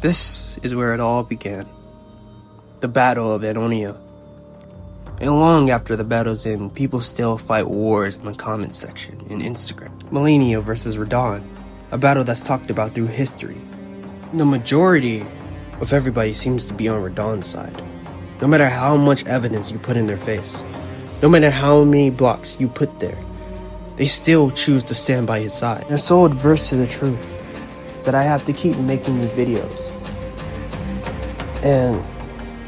This is where it all began. The Battle of Malenia. And long after the battle's end, people still fight wars in the comments section in Instagram. Malenia versus Radahn, a battle that's talked about through history. The majority of everybody seems to be on Radahn's side. No matter how much evidence you put in their face, no matter how many blocks you put there, they still choose to stand by his side. They're so adverse to the truth that I have to keep making these videos. And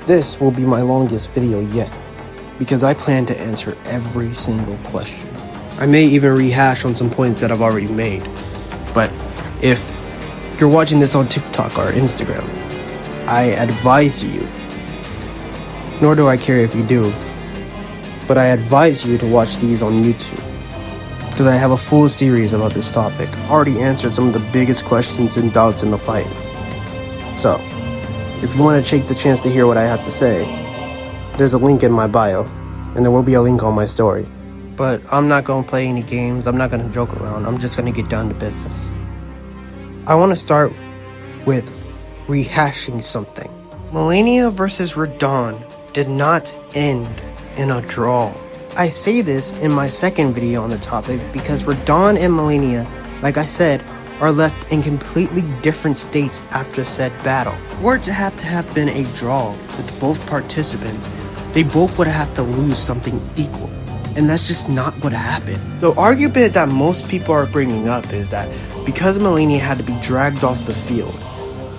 this will be my longest video yet, because I plan to answer every single question. I may even rehash on some points that I've already made, but if you're watching this on TikTok or Instagram, I advise you, nor do I care if you do, but I advise you to watch these on YouTube, because I have a full series about this topic. I already answered some of the biggest questions and doubts in the fight. So, if you want to take the chance to hear what I have to say, there's a link in my bio, and there will be a link on my story. But I'm not going to play any games, I'm not going to joke around, I'm just going to get down to business. I want to start with rehashing something. Malenia versus Radahn did not end in a draw. I say this in my second video on the topic because Radahn and Malenia, like I said, are left in completely different states after said battle. Were it to have been a draw with both participants, they both would have to lose something equal. And that's just not what happened. The argument that most people are bringing up is that because Malenia had to be dragged off the field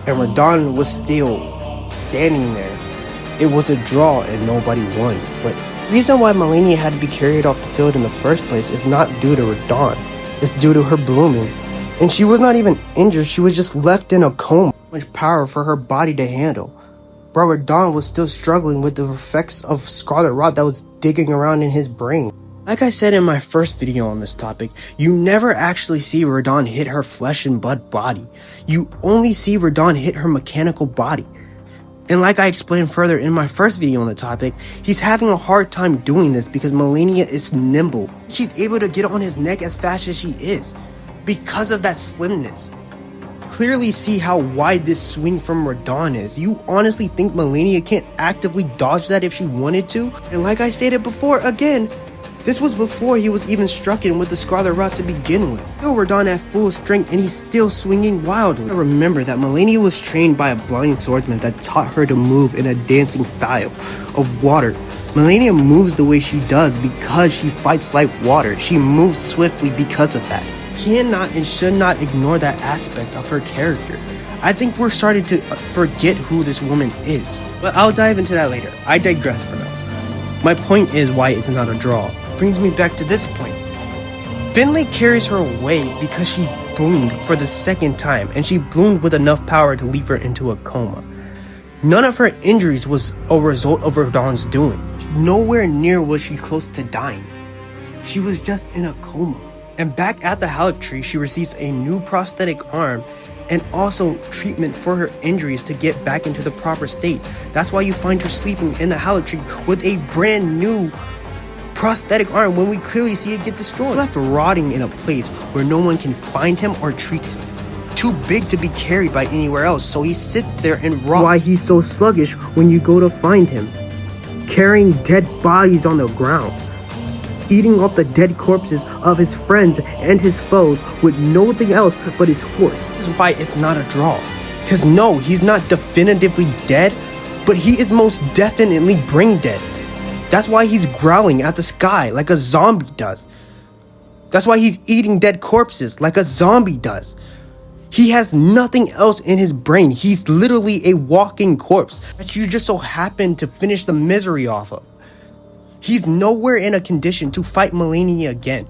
and Radahn was still standing there, it was a draw and nobody won. But the reason why Malenia had to be carried off the field in the first place is not due to Radahn. It's due to her blooming. And she was not even injured, she was just left in a coma. Much power for her body to handle. Bro, Radahn was still struggling with the effects of scarlet rot that was digging around in his brain. Like I said in my first video on this topic, you never actually see Radahn hit her flesh and blood body. You only see Radahn hit her mechanical body. And like I explained further in my first video on the topic, he's having a hard time doing this because Malenia is nimble. She's able to get on his neck as fast as she is because of that slimness. Clearly see how wide this swing from Radahn is. You honestly think Malenia can't actively dodge that if she wanted to? And like I stated before, again, this was before he was even struck in with the scarlet rot to begin with. Still Radahn at full strength and he's still swinging wildly. I remember that Malenia was trained by a blind swordsman that taught her to move in a dancing style of water. Malenia moves the way she does because she fights like water. She moves swiftly because of that. Cannot and should not ignore that aspect of her character. I think we're starting to forget who this woman is. But I'll dive into that later. I digress for now. My point is why it's not a draw. Brings me back to this point. Finlay carries her away because she bloomed for the second time, and she bloomed with enough power to leave her into a coma. None of her injuries was a result of Radahn's doing. Nowhere near was she close to dying. She was just in a coma. And back at the Halleck tree, she receives a new prosthetic arm and also treatment for her injuries to get back into the proper state. That's why you find her sleeping in the Halleck tree with a brand new prosthetic arm when we clearly see it get destroyed. He's left rotting in a place where no one can find him or treat him. Too big to be carried by anywhere else, so he sits there and rots. Why he's so sluggish when you go to find him. Carrying dead bodies on the ground. Eating off the dead corpses of his friends and his foes with nothing else but his horse. This is why it's not a draw. Cause no, he's not definitively dead, but he is most definitely brain dead. That's why he's growling at the sky like a zombie does. That's why he's eating dead corpses like a zombie does. He has nothing else in his brain. He's literally a walking corpse that you just so happen to finish the misery off of. He's nowhere in a condition to fight Malenia again.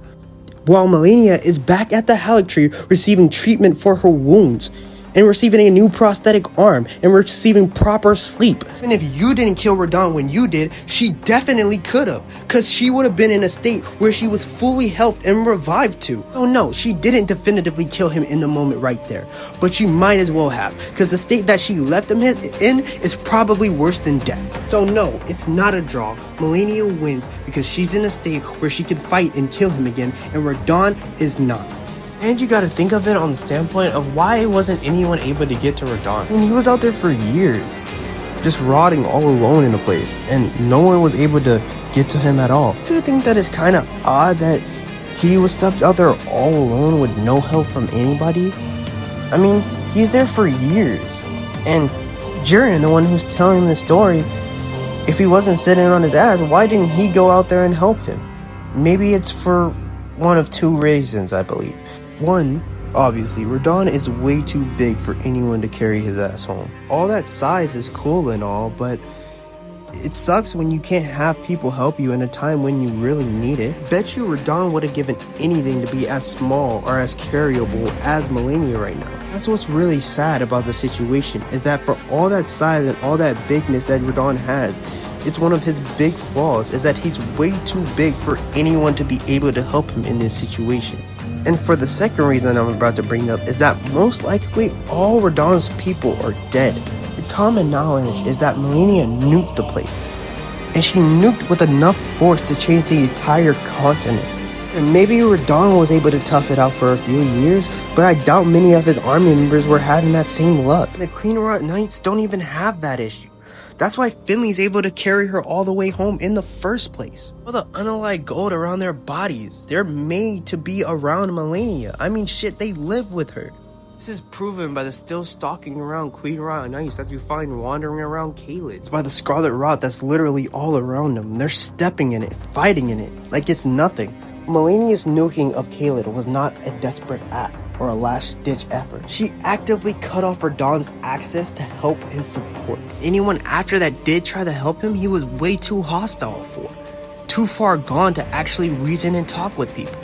While Malenia is back at the Halleck tree receiving treatment for her wounds and receiving a new prosthetic arm and receiving proper sleep. And if you didn't kill Radahn when you did, she definitely could have, because she would have been in a state where she was fully healed and revived to. Oh no, she didn't definitively kill him in the moment right there, but she might as well have, because the state that she left him in is probably worse than death. So no, it's not a draw. Malenia wins because she's in a state where she can fight and kill him again, and Radahn is not. And you gotta think of it on the standpoint of why wasn't anyone able to get to Radahn? I mean, he was out there for years, just rotting all alone in a place, and no one was able to get to him at all. Do you think that it's kind of odd that he was stuck out there all alone with no help from anybody? I mean, he's there for years, and Jiren, the one who's telling the story, if he wasn't sitting on his ass, why didn't he go out there and help him? Maybe it's for one of two reasons, I believe. One, obviously, Radahn is way too big for anyone to carry his ass home. All that size is cool and all, but it sucks when you can't have people help you in a time when you really need it. Bet you Radahn would have given anything to be as small or as carryable as Malenia right now. That's what's really sad about the situation, is that for all that size and all that bigness that Radahn has, it's one of his big flaws, is that he's way too big for anyone to be able to help him in this situation. And for the second reason I'm about to bring up is that most likely all Radahn's people are dead. The common knowledge is that Malenia nuked the place, and she nuked with enough force to change the entire continent. And maybe Radahn was able to tough it out for a few years, but I doubt many of his army members were having that same luck. The Queen Rot Knights don't even have that issue. That's why Finley's able to carry her all the way home in the first place. All the unallied gold around their bodies, they're made to be around Malenia. I mean, shit, they live with her. This is proven by the still stalking around Queen Rot Knights that we find wandering around Caelid. It's by the Scarlet Rot that's literally all around them. They're stepping in it, fighting in it, like it's nothing. Malenia's nuking of Caelid was not a desperate act or a last-ditch effort. She actively cut off Radahn's access to help and support. Anyone after that did try to help him, he was way too hostile for. Too far gone to actually reason and talk with people.